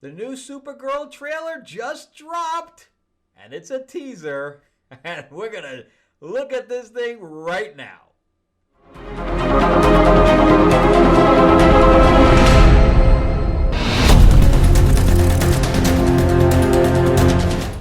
The new Supergirl trailer just dropped, and it's a teaser, and we're going to look at this thing right now.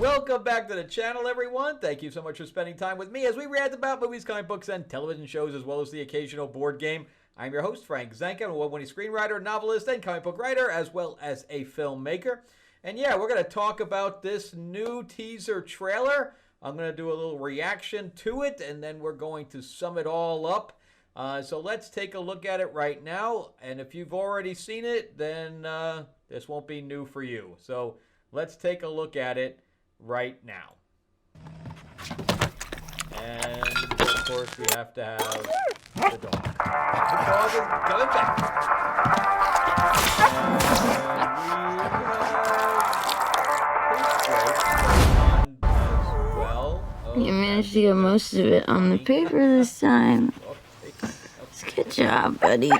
Welcome back to the channel, everyone. Thank you so much for spending time with me as we rant about movies, comic books, and television shows, as well as the occasional board game. I'm your host, Frank Zanka, an award-winning screenwriter, novelist, and comic book writer, as well as a filmmaker. And yeah, we're going to talk about this new teaser trailer. I'm going to do a little reaction to it, and then we're going to sum it all up. So let's take a look at it right now. And if you've already seen it, then this won't be new for you. So let's take a look at it right now. And of course, we have to have the dog. The dog is coming back. And we have as well. You managed to get most of it on the paper this time. Good job, buddy.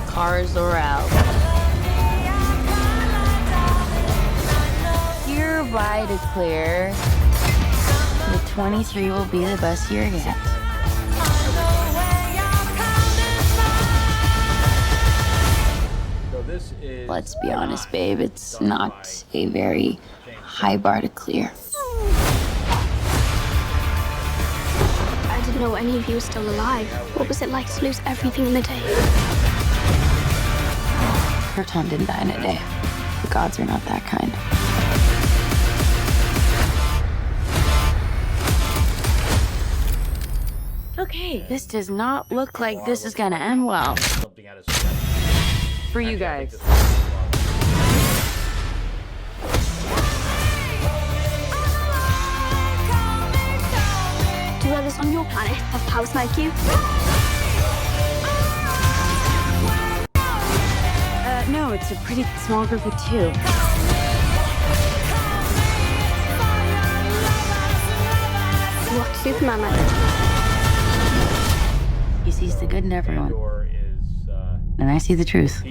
Cars are out. Hereby declare the 23 will be the best year yet. So this is. Let's be honest, babe, it's not a very high bar to clear. I didn't know any of you were still alive. What was it like to lose everything in a day? Krypton didn't die in a day. The gods are not that kind. Okay, this does not look like this is gonna end well. For you guys. Do others on your planet have powers like you? No, it's a pretty small group of two. What Superman like? He sees the good in everyone. And I see the truth.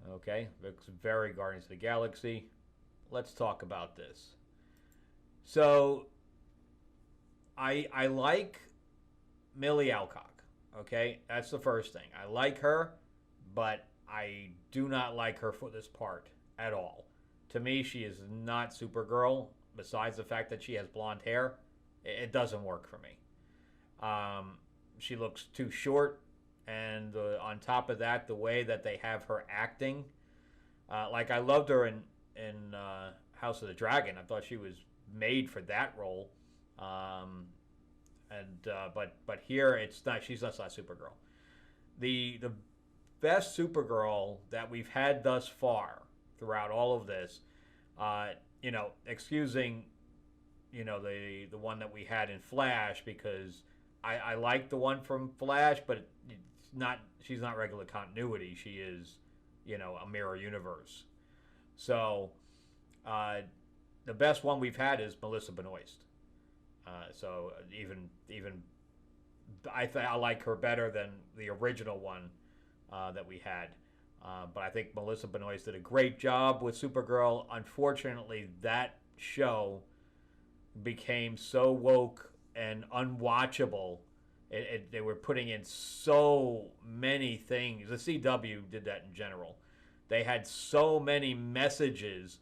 Okay, looks very Guardians of the Galaxy. Let's talk about this. So, I like Millie Alcock. Okay, that's the first thing. I like her, but I do not like her for this part at all. To me, she is not Supergirl. Besides the fact that she has blonde hair, it doesn't work for me. She looks too short. And on top of that, the way that they have her acting, like I loved her in House of the Dragon. I thought she was made for that role, but here it's not. She's just not Supergirl. The best Supergirl that we've had thus far throughout all of this, excusing, the one that we had in Flash, because I like the one from Flash, but she's not regular continuity. She is, a mirror universe. So, the best one we've had is Melissa Benoist. So even I like her better than the original one that we had. But I think Melissa Benoist did a great job with Supergirl. Unfortunately, that show became so woke and unwatchable. They were putting in so many things. The CW did that in general. They had so many messages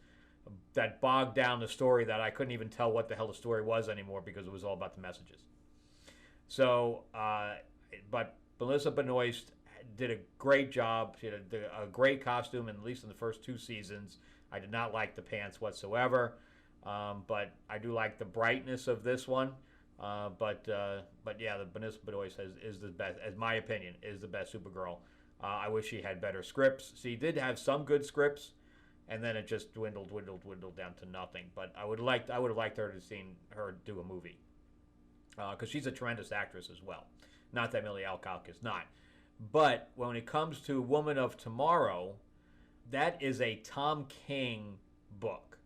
that bogged down the story that I couldn't even tell what the hell the story was anymore because it was all about the messages. So, but Melissa Benoist did a great job. She had a great costume, at least in the first two seasons. I did not like the pants whatsoever, but I do like the brightness of this one. But yeah, the Melissa Benoist is the best, as my opinion, is the best Supergirl. I wish she had better scripts. She did have some good scripts, and then it just dwindled down to nothing. But I would have liked her to seen her do a movie. because she's a tremendous actress as well. Not that Millie Alcock is not. But when it comes to Woman of Tomorrow, that is a Tom King book.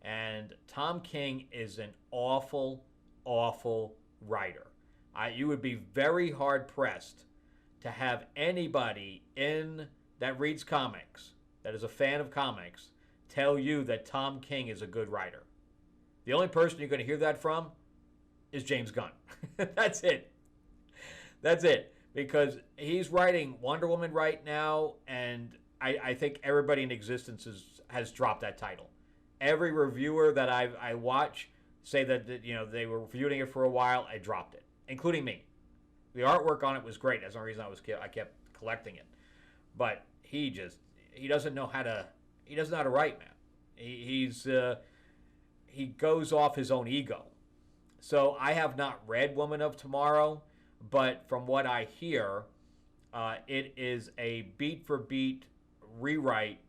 And Tom King is an awful, awful writer. You would be very hard-pressed to have anybody that reads comics, that is a fan of comics, tell you that Tom King is a good writer. The only person you're going to hear that from is James Gunn. That's it. That's it. Because he's writing Wonder Woman right now, and I think everybody in existence has dropped that title. Every reviewer that I watch say that they were reviewing it for a while. I dropped it, including me. The artwork on it was great. That's the reason I kept collecting it. But he doesn't know how to write, man. He goes off his own ego. So I have not read Woman of Tomorrow, but from what I hear, it is a beat-for-beat rewrite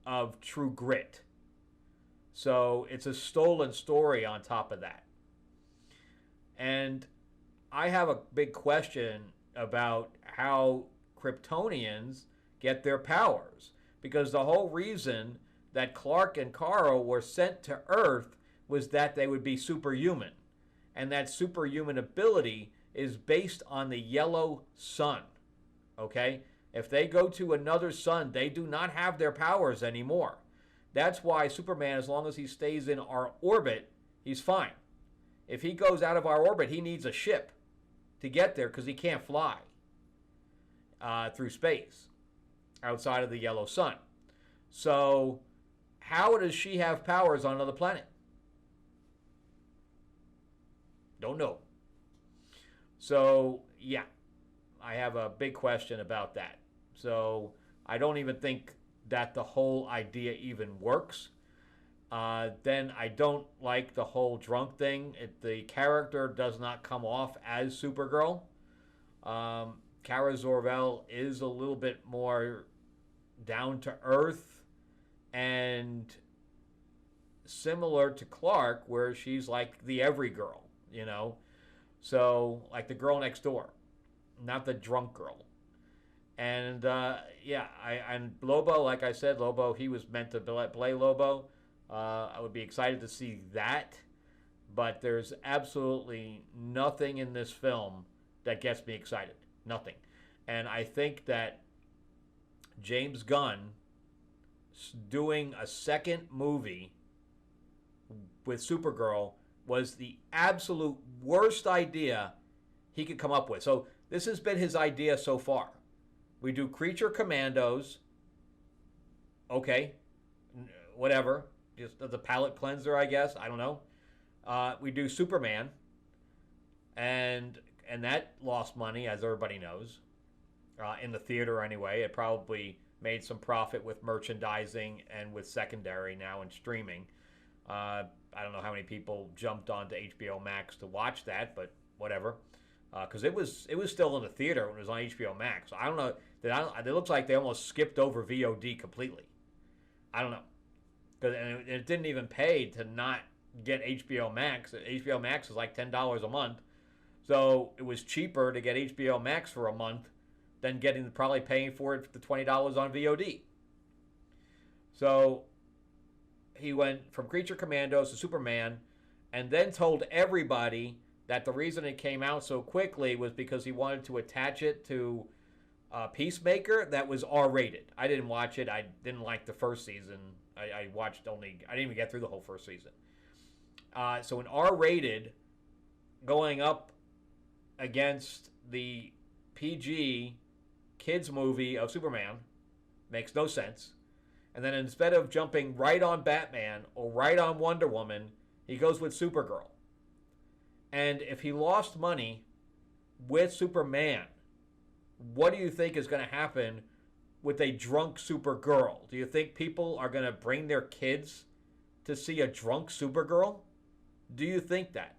of True Grit. So it's a stolen story on top of that. And I have a big question about how Kryptonians get their powers. Because the whole reason that Clark and Kara were sent to Earth was that they would be superhuman. And that superhuman ability is based on the yellow sun. Okay? If they go to another sun, they do not have their powers anymore. That's why Superman, as long as he stays in our orbit, he's fine. If he goes out of our orbit, he needs a ship to get there because he can't fly through space outside of the yellow sun. So how does she have powers on another planet? Don't know. So, yeah, I have a big question about that. So I don't even think that the whole idea even works. Then I don't like the whole drunk thing. The character does not come off as Supergirl. Kara Zor-El is a little bit more down to earth and similar to Clark, where she's like the every girl, so like the girl next door, not the drunk girl. And and Lobo, like I said, Lobo, he was meant to play Lobo. I would be excited to see that, but there's absolutely nothing in this film that gets me excited. Nothing. And I think that James Gunn doing a second movie with Supergirl was the absolute worst idea he could come up with. So this has been his idea so far. We do Creature Commandos. Okay. Whatever. Just the palate cleanser, I guess. I don't know. We do Superman. And that lost money, as everybody knows. In the theater anyway. It probably made some profit with merchandising and with secondary now and streaming. I don't know how many people jumped onto HBO Max to watch that, but whatever. Because it was still in the theater when it was on HBO Max. I don't know. It looks like they almost skipped over VOD completely. I don't know. And it didn't even pay to not get HBO Max. HBO Max is like $10 a month. So it was cheaper to get HBO Max for a month than probably paying for it for the $20 on VOD. So he went from Creature Commandos to Superman, and then told everybody that the reason it came out so quickly was because he wanted to attach it to Peacemaker that was R-rated. I didn't watch it. I didn't like the first season. I didn't even get through the whole first season. So an R-rated going up against the PG kids movie of Superman makes no sense. And then instead of jumping right on Batman or right on Wonder Woman, he goes with Supergirl. And if he lost money with Superman, what do you think is going to happen with a drunk Supergirl? Do you think people are going to bring their kids to see a drunk Supergirl? Do you think that?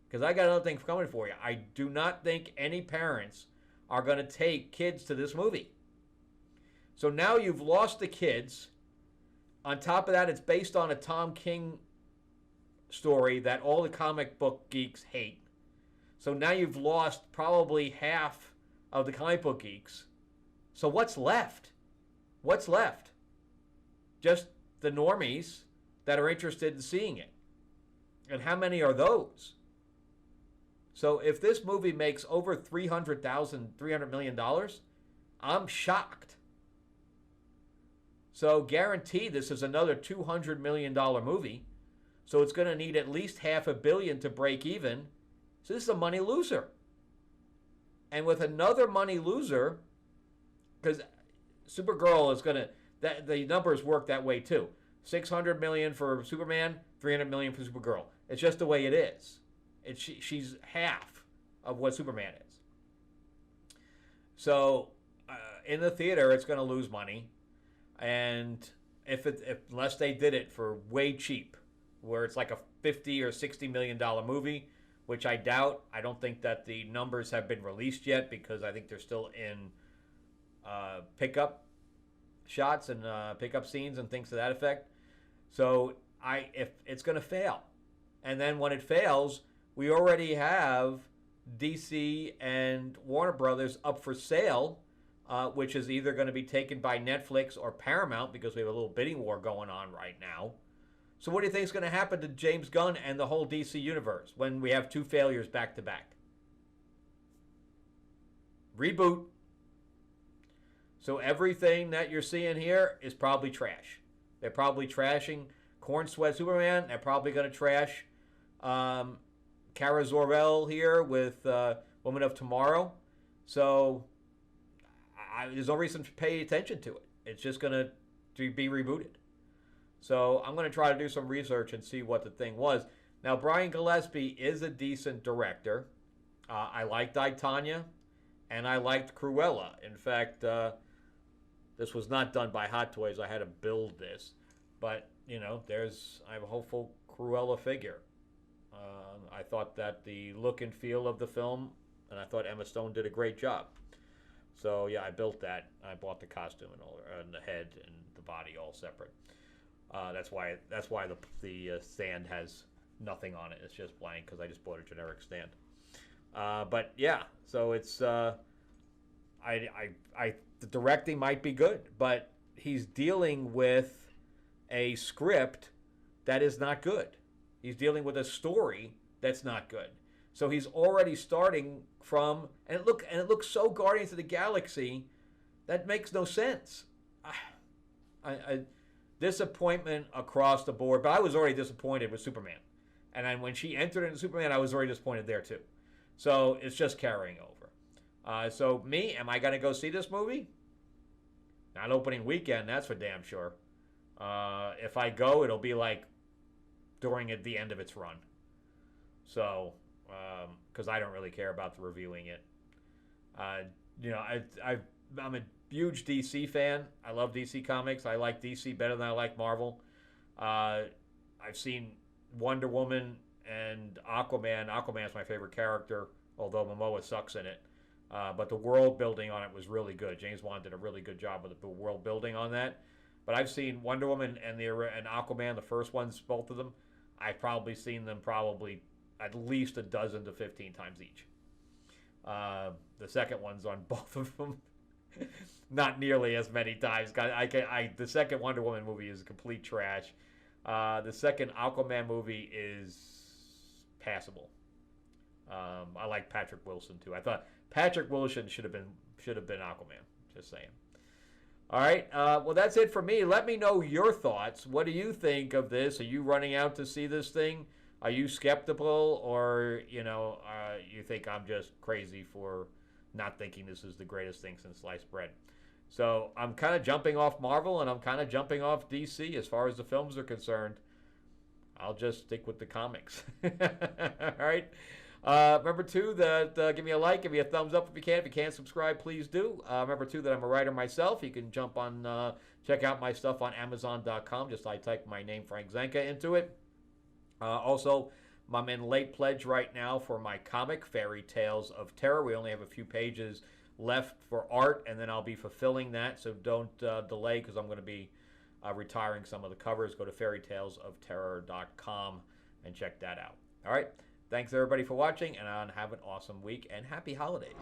Because I got another thing coming for you. I do not think any parents are going to take kids to this movie. So now you've lost the kids. On top of that, it's based on a Tom King story that all the comic book geeks hate. So now you've lost probably half of the comic book geeks. So what's left? What's left? Just the normies that are interested in seeing it. And how many are those? So if this movie makes over $300 million, I'm shocked. So guaranteed this is another $200 million movie. So it's going to need at least $500 million to break even. So this is a money loser. And with another money loser, because Supergirl is going to, the numbers work that way too. $600 million for Superman, $300 million for Supergirl. It's just the way it is. She's half of what Superman is. So in the theater, it's going to lose money. And unless they did it for way cheap, where it's like a $50 or $60 million movie, which I doubt. I don't think that the numbers have been released yet because I think they're still in pickup shots and pickup scenes and things to that effect. So if it's going to fail, and then when it fails, we already have DC and Warner Brothers up for sale, which is either going to be taken by Netflix or Paramount because we have a little bidding war going on right now. So what do you think is going to happen to James Gunn and the whole DC universe when we have two failures back to back? Reboot. So everything that you're seeing here is probably trash. They're probably trashing Corn Sweat Superman. They're probably going to trash Kara Zor-El here with Woman of Tomorrow. So there's no reason to pay attention to it. It's just going to be rebooted. So I'm going to try to do some research and see what the thing was. Now, Brian Gillespie is a decent director. I liked I, Tonya, and I liked Cruella. In fact, this was not done by Hot Toys. I had to build this. But, I have a hopeful Cruella figure. I thought that the look and feel of the film, and I thought Emma Stone did a great job. So, yeah, I built that. I bought the costume and the head and the body all separate. That's why the stand has nothing on it. It's just blank because I just bought a generic stand. But yeah, so it's the directing might be good, but he's dealing with a script that is not good. He's dealing with a story that's not good. So he's already starting from and it looks so Guardians of the Galaxy that makes no sense. Disappointment across the board, but I was already disappointed with Superman. And then when she entered into Superman, I was already disappointed there too. So it's just carrying over. So me, am I going to go see this movie? Not opening weekend, that's for damn sure. If I go, it'll be like during the end of its run. So, because I don't really care about the reviewing it. I'm a huge DC fan. I love DC Comics. I like DC better than I like Marvel. I've seen Wonder Woman and Aquaman. Aquaman's my favorite character, although Momoa sucks in it. But the world building on it was really good. James Wan did a really good job with the world building on that. But I've seen Wonder Woman and Aquaman, the first ones, both of them. I've probably seen them at least a dozen to 15 times each. The second one's on both of them. Not nearly as many times. The second Wonder Woman movie is complete trash. The second Aquaman movie is passable. I like Patrick Wilson too. I thought Patrick Wilson should have been Aquaman. Just saying. All right. Well, that's it for me. Let me know your thoughts. What do you think of this? Are you running out to see this thing? Are you skeptical, or you think I'm just crazy for not thinking this is the greatest thing since sliced bread? So I'm kind of jumping off Marvel and I'm kind of jumping off DC as far as the films are concerned. I'll just stick with the comics. All right. Remember, too, that give me a like, give me a thumbs up if you can. If you can't subscribe, please do. Remember, too, that I'm a writer myself. You can jump on, check out my stuff on Amazon.com. Just I type my name, Frank Zenka, into it. Also, I'm in late pledge right now for my comic, Fairy Tales of Terror. We only have a few pages left for art, and then I'll be fulfilling that. So don't delay, because I'm going to be retiring some of the covers. Go to fairytalesofterror.com and check that out. All right. Thanks everybody for watching, and have an awesome week and happy holidays.